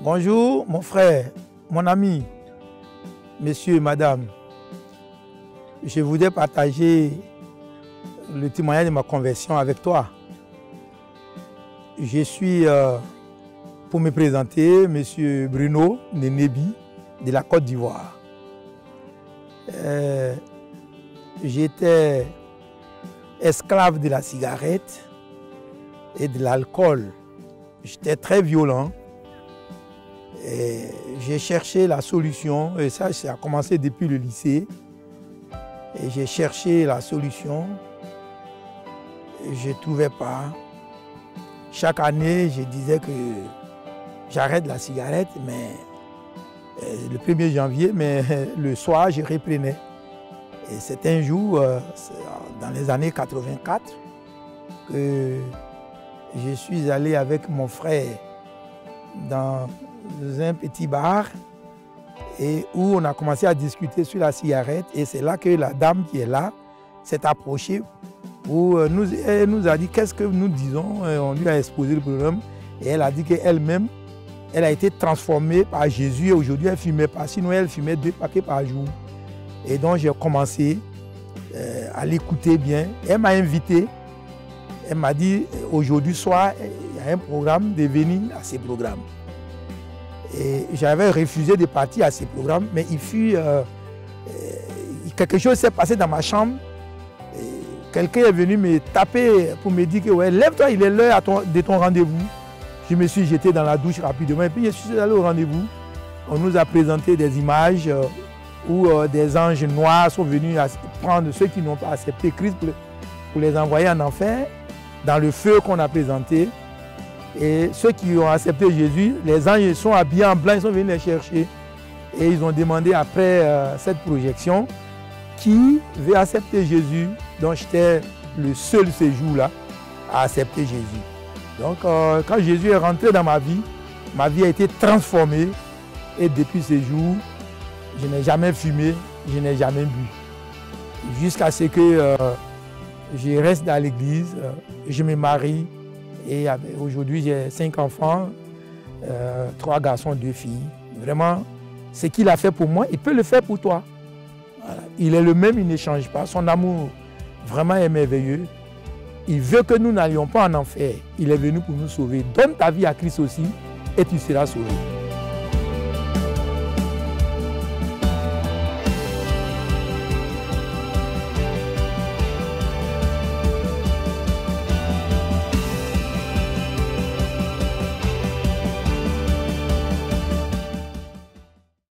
Bonjour, mon frère, mon ami, monsieur et madame. Je voudrais partager le témoignage de ma conversion avec toi. Je suis, pour me présenter, monsieur Bruno Nénébi de la Côte d'Ivoire. J'étais esclave de la cigarette et de l'alcool. J'étais très violent. J'ai cherché la solution, et ça a commencé depuis le lycée. Et j'ai cherché la solution, et je ne trouvais pas. Chaque année, je disais que j'arrête la cigarette, mais le 1er janvier, mais le soir, je reprenais. Et c'est un jour, dans les années 84, que je suis allé avec mon frère dans un petit bar et où on a commencé à discuter sur la cigarette, et c'est là que la dame qui est là s'est approchée où elle nous a dit qu'est-ce que nous disons, on lui a exposé le problème et elle a dit qu'elle-même, elle a été transformée par Jésus et aujourd'hui elle ne fumait pas, sinon elle fumait 2 paquets par jour. Et donc j'ai commencé à l'écouter bien. Elle m'a invité, elle m'a dit aujourd'hui soir il y a un programme de venir à ce programme. Et j'avais refusé de partir à ces programmes, mais il fut quelque chose s'est passé dans ma chambre. Quelqu'un est venu me taper pour me dire que ouais, lève-toi, il est l'heure de ton rendez-vous. Je me suis jeté dans la douche rapidement et puis je suis allé au rendez-vous. On nous a présenté des images où des anges noirs sont venus prendre ceux qui n'ont pas accepté Christ pour les envoyer en enfer, dans le feu qu'on a présenté. Et ceux qui ont accepté Jésus, les anges sont habillés en blanc, ils sont venus les chercher. Et ils ont demandé après cette projection, qui veut accepter Jésus? Donc j'étais le seul ce jour-là à accepter Jésus. Donc quand Jésus est rentré dans ma vie a été transformée. Et depuis ce jour, je n'ai jamais fumé, je n'ai jamais bu. Jusqu'à ce que je reste dans l'église, je me marie. Et aujourd'hui, j'ai 5 enfants, 3 garçons, 2 filles. Vraiment, ce qu'il a fait pour moi, il peut le faire pour toi. Voilà. Il est le même, il ne change pas. Son amour vraiment est merveilleux. Il veut que nous n'allions pas en enfer. Il est venu pour nous sauver. Donne ta vie à Christ aussi et tu seras sauvé.